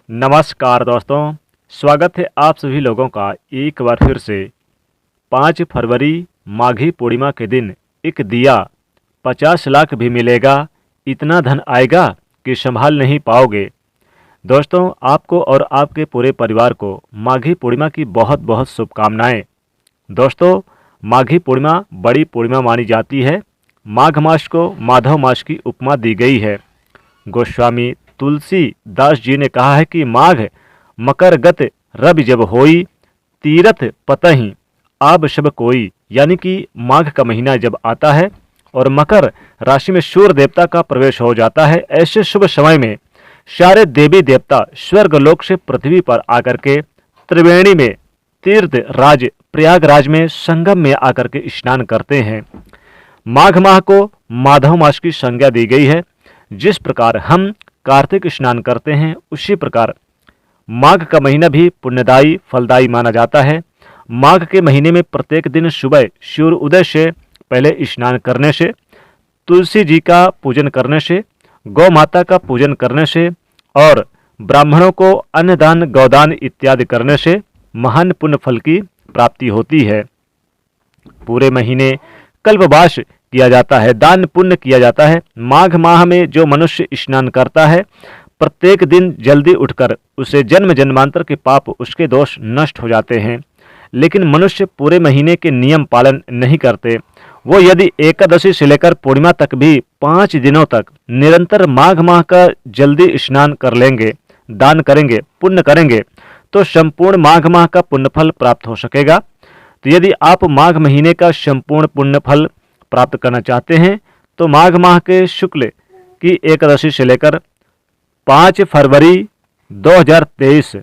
नमस्कार दोस्तों, स्वागत है आप सभी लोगों का एक बार फिर से। 5 फरवरी माघी पूर्णिमा के दिन एक दिया 50 लाख भी मिलेगा, इतना धन आएगा कि संभाल नहीं पाओगे। दोस्तों, आपको और आपके पूरे परिवार को माघी पूर्णिमा की बहुत बहुत शुभकामनाएं। दोस्तों, माघी पूर्णिमा बड़ी पूर्णिमा मानी जाती है। माघ मास को माधव मास की उपमा दी गई है। गोस्वामी तुलसीदास जी ने कहा है कि माघ मकर गत रवि जब होई, तीरथ पतहि आब सब कोई। यानी कि माघ का महीना जब आता है और मकर राशि में सूर्य देवता का प्रवेश हो जाता है, ऐसे शुभ समय में सारे देवी देवता स्वर्गलोक से पृथ्वी पर आकर के त्रिवेणी में तीर्थ राज प्रयागराज में संगम में आकर के स्नान करते हैं। माघ माह को माधव मास की संज्ञा दी गई है। जिस प्रकार हम कार्तिक स्नान करते हैं, उसी प्रकार माघ का महीना भी पुण्यदायी फलदायी माना जाता है। माघ के महीने में प्रत्येक दिन सुबह सूर्य उदय से पहले स्नान करने से, तुलसी जी का पूजन करने से, गौ माता का पूजन करने से और ब्राह्मणों को अन्नदान गौदान इत्यादि करने से महान पुण्य फल की प्राप्ति होती है। पूरे महीने कल्पवास किया जाता है, दान पुण्य किया जाता है। माघ माह में जो मनुष्य स्नान करता है, प्रत्येक दिन जल्दी उठकर उसे जन्म जन्मांतर के पाप, उसके दोष नष्ट हो जाते हैं। लेकिन मनुष्य पूरे महीने के नियम पालन नहीं करते। वो यदि एकादशी से लेकर पूर्णिमा तक भी 5 दिनों तक निरंतर माघ माह का जल्दी स्नान कर लेंगे, दान करेंगे, पुण्य करेंगे, तो संपूर्ण माघ माह का पुण्य फल प्राप्त हो सकेगा। तो यदि आप माघ महीने का संपूर्ण पुण्य फल प्राप्त करना चाहते हैं, तो माघ माह के शुक्ल की एकादशी से लेकर 5 फरवरी 2023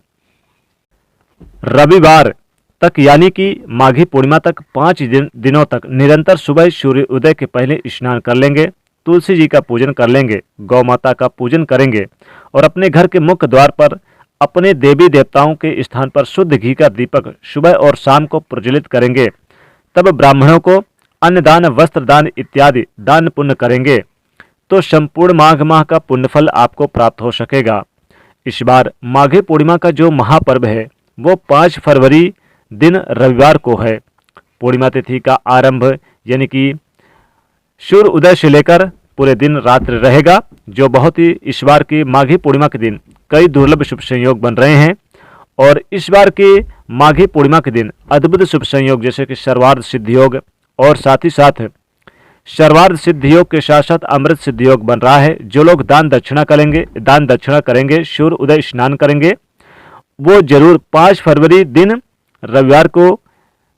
रविवार तक, यानी कि माघी पूर्णिमा तक 5 दिनों तक निरंतर सुबह सूर्य उदय के पहले स्नान कर लेंगे, तुलसी जी का पूजन कर लेंगे, गौ माता का पूजन करेंगे और अपने घर के मुख्य द्वार पर अपने देवी देवताओं के स्थान पर शुद्ध घी का दीपक सुबह और शाम को प्रज्वलित करेंगे। तब ब्राह्मणों को अन्नदान, वस्त्रदान इत्यादि दान पुण्य करेंगे, तो संपूर्ण माघ माह का पुण्यफल आपको प्राप्त हो सकेगा। इस बार माघी पूर्णिमा का जो महापर्व है वो 5 फरवरी दिन रविवार को है। पूर्णिमा तिथि का आरंभ यानी कि सूर्य उदय से लेकर पूरे दिन रात्रि रहेगा, जो बहुत ही इस बार की माघी पूर्णिमा के दिन कई दुर्लभ शुभ संयोग बन रहे हैं। और इस बार की माघी पूर्णिमा के दिन अद्भुत शुभ संयोग जैसे कि सर्वार्थ सिद्धि योग और साथ ही साथ सर्वार्थ सिद्धि योग के साथ साथ अमृत सिद्धि योग बन रहा है। जो लोग दान दक्षिणा करेंगे, सूर्य उदय स्नान करेंगे, वो जरूर 5 फरवरी दिन रविवार को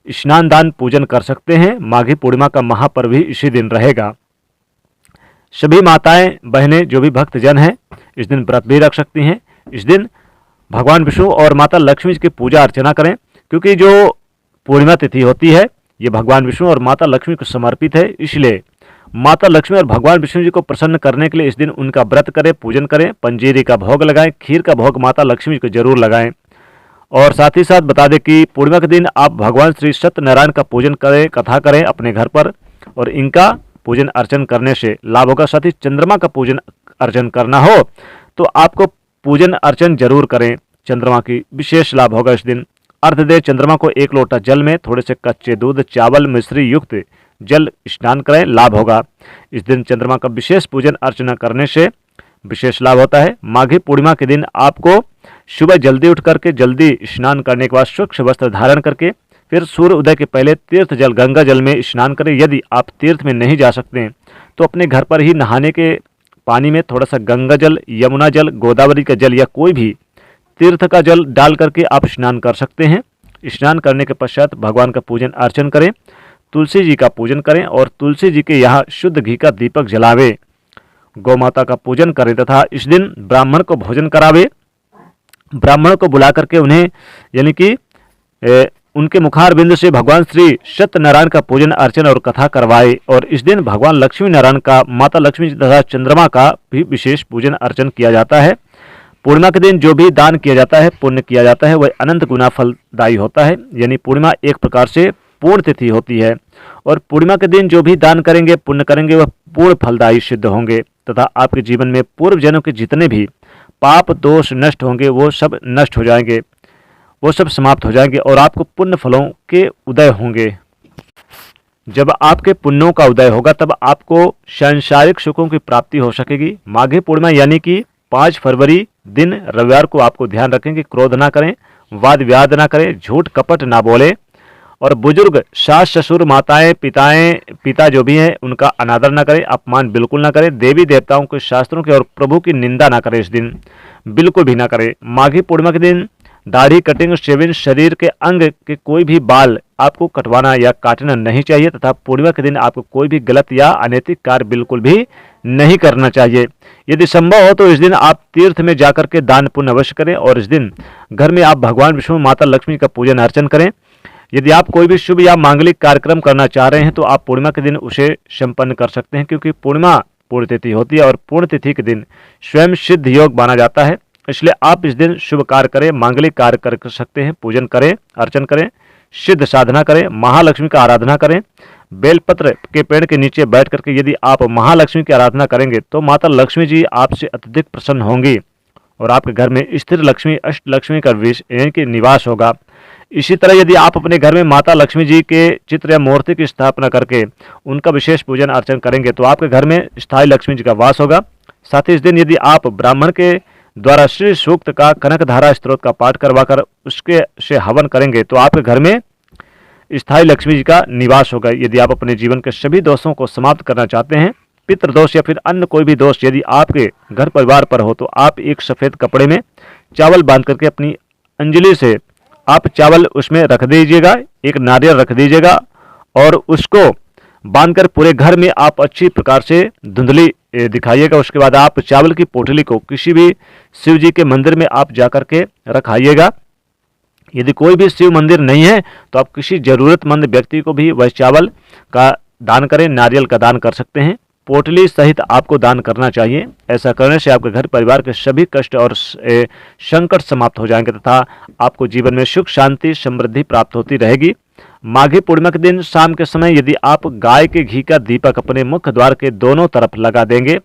स्नान दान पूजन कर सकते हैं। माघी पूर्णिमा का महापर्व भी इसी दिन रहेगा। सभी माताएं बहनें जो भी भक्तजन हैं, इस दिन व्रत भी रख सकती हैं। इस दिन भगवान विष्णु और माता लक्ष्मी जी की पूजा अर्चना करें, क्योंकि जो पूर्णिमा तिथि होती है ये भगवान विष्णु और माता लक्ष्मी को समर्पित है। इसलिए माता लक्ष्मी और भगवान विष्णु जी को प्रसन्न करने के लिए इस दिन उनका व्रत करें, पूजन करें, पंजीरी का भोग लगाएं, खीर का भोग माता लक्ष्मी जी को जरूर लगाएं। और साथ ही साथ बता दें कि पूर्णिमा के दिन आप भगवान श्री सत्यनारायण का पूजन करें, कथा करें अपने घर पर, और इनका पूजन अर्चन करने से लाभ होगा। साथ ही चंद्रमा का पूजन अर्चन करना हो तो आपको पूजन अर्चन जरूर करें, चंद्रमा की विशेष लाभ होगा इस दिन। अर्धदेव चंद्रमा को 1 लोटा जल में थोड़े से कच्चे दूध, चावल, मिश्री युक्त जल स्नान करें, लाभ होगा। इस दिन चंद्रमा का विशेष पूजन अर्चना करने से विशेष लाभ होता है। माघी पूर्णिमा के दिन आपको सुबह जल्दी उठ करके जल्दी स्नान करने के बाद स्वच्छ वस्त्र धारण करके फिर सूर्य उदय के पहले तीर्थ जल गंगा जल में स्नान करें। यदि आप तीर्थ में नहीं जा सकते हैं तो अपने घर पर ही नहाने के पानी में थोड़ा सा गंगा जल, यमुना जल, गोदावरी का जल या कोई भी तीर्थ का जल डाल करके आप स्नान कर सकते हैं। स्नान करने के पश्चात भगवान का पूजन अर्चन करें, तुलसी जी का पूजन करें और तुलसी जी के यहाँ शुद्ध घी का दीपक जलावे, गौ माता का पूजन करें तथा इस दिन ब्राह्मण को भोजन करावे। ब्राह्मण को बुला करके उन्हें यानी कि उनके मुखार बिंदु से भगवान श्री सत्यनारायण का पूजन अर्चन और कथा करवाए। और इस दिन भगवान लक्ष्मी नारायण का, माता लक्ष्मी तथा चंद्रमा का भी विशेष पूजन अर्चन किया जाता है। पूर्णिमा के दिन जो भी दान किया जाता है, पुण्य किया जाता है, वह अनंत गुना फलदायी होता है। यानी पूर्णिमा एक प्रकार से पूर्ण तिथि होती है और पूर्णिमा के दिन जो भी दान करेंगे, पुण्य करेंगे, वह पूर्ण फलदायी सिद्ध होंगे तथा आपके जीवन में पूर्व जन्म के जितने भी पाप दोष नष्ट होंगे वो सब नष्ट हो जाएंगे, वो सब समाप्त हो जाएंगे और आपको पुण्य फलों के उदय होंगे। जब आपके पुण्यों का उदय होगा तब आपको सांसारिक सुखों की प्राप्ति हो सकेगी। माघी पूर्णिमा यानी कि 5 फरवरी दिन रविवार को आपको ध्यान रखें कि क्रोध ना करें, वाद विवाद ना करें, झूठ कपट ना बोले और बुजुर्ग सास ससुर माताएं पिता जो भी हैं उनका अनादर ना करें, अपमान बिल्कुल ना करें, देवी देवताओं के शास्त्रों के और प्रभु की निंदा ना करें, इस दिन बिल्कुल भी ना करें। माघी पूर्णिमा के दिन दाढ़ी कटिंग शेविंग, शरीर के अंग के कोई भी बाल आपको कटवाना या काटना नहीं चाहिए तथा पूर्णिमा के दिन आपको कोई भी गलत या अनैतिक कार्य बिल्कुल भी नहीं करना चाहिए। यदि संभव हो तो इस दिन आप तीर्थ में जाकर के दान पुण्य अवश्य करें और इस दिन घर में आप भगवान विष्णु माता लक्ष्मी का पूजन अर्चन करें। यदि आप कोई भी शुभ या मांगलिक कार्यक्रम करना चाह रहे हैं तो आप पूर्णिमा के दिन उसे संपन्न कर सकते हैं, क्योंकि पूर्णिमा पूर्ण तिथि होती है और पूर्ण तिथि के दिन स्वयं सिद्ध योग माना जाता है। इसलिए आप इस दिन शुभ कार्य करें, मांगलिक कार्य कर सकते हैं, पूजन करें, अर्चन करें, सिद्ध साधना करें, महालक्ष्मी का आराधना करें। बेलपत्र के पेड़ के नीचे बैठ करके यदि आप महालक्ष्मी की आराधना करेंगे तो माता लक्ष्मी जी आपसे अत्यधिक प्रसन्न होंगी और आपके घर में स्थिर लक्ष्मी अष्ट लक्ष्मी का यानी कि निवास होगा। इसी तरह यदि आप अपने घर में माता लक्ष्मी जी के चित्र या मूर्ति की स्थापना करके उनका विशेष पूजन अर्चन करेंगे तो आपके घर में स्थायी लक्ष्मी जी का वास होगा। साथ ही इस दिन यदि आप ब्राह्मण के द्वारा श्री सूक्त का कनकधारा स्त्रोत का पाठ करवाकर उसके से हवन करेंगे तो आपके घर में स्थायी लक्ष्मी जी का निवास होगा। यदि आप अपने जीवन के सभी दोषों को समाप्त करना चाहते हैं, पितृदोष या फिर अन्य कोई भी दोष यदि आपके घर परिवार पर हो तो आप एक सफेद कपड़े में चावल बांध करके अपनी अंजलि से आप चावल उसमें रख दीजिएगा, एक नारियल रख दीजिएगा और उसको बांधकर पूरे घर में आप अच्छी प्रकार से धुंधली दिखाइएगा। उसके बाद आप चावल की पोटली को किसी भी शिव जी के मंदिर में आप जाकर के रखाइएगा। यदि कोई भी शिव मंदिर नहीं है तो आप किसी जरूरतमंद व्यक्ति को भी वह चावल का दान करें, नारियल का दान कर सकते हैं। पोटली सहित आपको दान करना चाहिए। ऐसा करने से आपके घर परिवार के सभी कष्ट और संकट समाप्त हो जाएंगे तथा आपको जीवन में सुख शांति समृद्धि प्राप्त होती रहेगी। माघी पूर्णिमा के दिन शाम के समय यदि आप गाय के घी का दीपक अपने मुख्य द्वार के दोनों तरफ लगा देंगे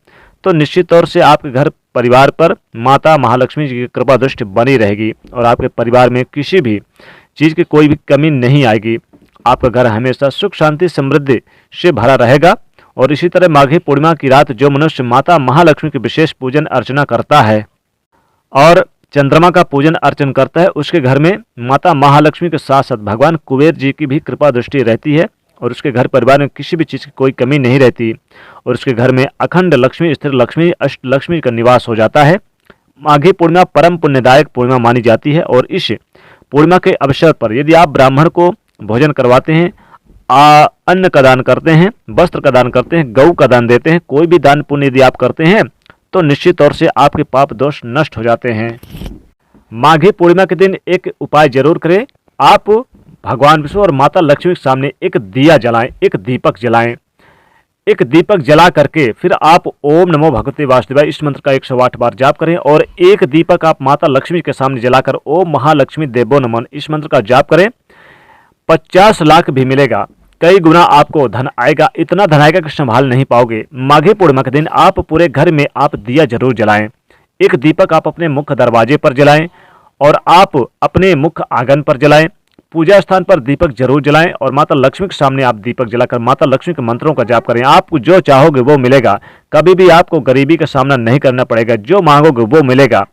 तो निश्चित तौर से आपके घर परिवार पर माता महालक्ष्मी जी की कृपा दृष्टि बनी रहेगी और आपके परिवार में किसी भी चीज की कोई भी कमी नहीं आएगी। आपका घर हमेशा सुख शांति समृद्धि से भरा रहेगा। और इसी तरह माघी पूर्णिमा की रात जो मनुष्य माता महालक्ष्मी के विशेष पूजन अर्चना करता है और चंद्रमा का पूजन अर्चन करता है उसके घर में माता महालक्ष्मी के साथ साथ भगवान कुबेर जी की भी कृपा दृष्टि रहती है और उसके घर परिवार में किसी भी चीज़ की कोई कमी नहीं रहती और उसके घर में अखंड लक्ष्मी स्थिर लक्ष्मी अष्ट लक्ष्मी का निवास हो जाता है। माघी पूर्णिमा परम पुण्यदायक पूर्णिमा मानी जाती है और इस पूर्णिमा के अवसर पर यदि आप ब्राह्मण को भोजन करवाते हैं, अन्न का दान करते हैं, वस्त्र का दान करते हैं, गऊ का दान देते हैं, कोई भी दान पुण्य यदि आप करते हैं तो निश्चित तौर से आपके पाप दोष नष्ट हो जाते हैं। माघी पूर्णिमा के दिन एक उपाय जरूर करें। आप भगवान विष्णु और माता लक्ष्मी के सामने एक दिया जलाएं, एक दीपक जलाएं। एक दीपक जला करके फिर आप ओम नमो भगवते वासुदेवाय इस मंत्र का 108 बार जाप करें और एक दीपक आप माता लक्ष्मी के सामने जलाकर ओम महालक्ष्मी देवो नमः इस मंत्र का जाप करें। 50 लाख भी मिलेगा, कई गुना आपको धन आएगा। इतना धन आएगा कि संभाल नहीं पाओगे। माघी पूर्णिमा के दिन आप पूरे घर में आप दिया जरूर जलाएं। एक दीपक आप अपने मुख्य दरवाजे पर जलाएं और आप अपने मुख्य आंगन पर जलाएं। पूजा स्थान पर दीपक जरूर जलाएं और माता लक्ष्मी के सामने आप दीपक जलाकर माता लक्ष्मी के मंत्रों का जाप करें। आप जो चाहोगे वो मिलेगा, कभी भी आपको गरीबी का सामना नहीं करना पड़ेगा, जो मांगोगे वो मिलेगा।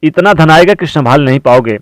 इतना धन आएगा कि संभाल नहीं पाओगे।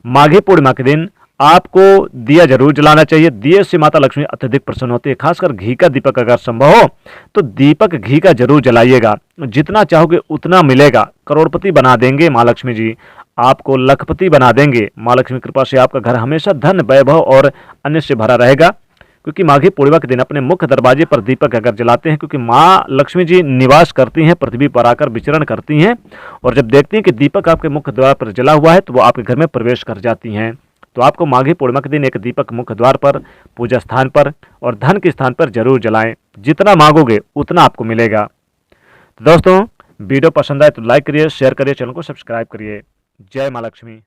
माघी पूर्णिमा के दिन आपको दिया जरूर जलाना चाहिए। दिए से माता लक्ष्मी अत्यधिक प्रसन्न होती है। खासकर घी का दीपक अगर संभव हो तो दीपक घी का जरूर जलाइएगा। जितना चाहोगे उतना मिलेगा। करोड़पति बना देंगे माँ लक्ष्मी जी, आपको लखपति बना देंगे। माँ लक्ष्मी कृपा से आपका घर हमेशा धन वैभव और अन्य से भरा रहेगा। क्योंकि माघी पूर्णिमा के दिन अपने मुख्य दरवाजे पर दीपक अगर जलाते हैं, क्योंकि माँ लक्ष्मी जी निवास करती हैं, पृथ्वी पर आकर विचरण करती हैं और जब देखती हैं कि दीपक आपके मुख्य द्वार पर जला हुआ है तो वो आपके घर में प्रवेश कर जाती हैं। तो आपको माघी पूर्णिमा के दिन एक दीपक मुख्य द्वार पर, पूजा स्थान पर और धन के स्थान पर जरूर जलाएं। जितना मांगोगे उतना आपको मिलेगा। तो दोस्तों वीडियो पसंद आए तो लाइक करिए, शेयर करिए, चैनल को सब्सक्राइब करिए। जय माँ लक्ष्मी।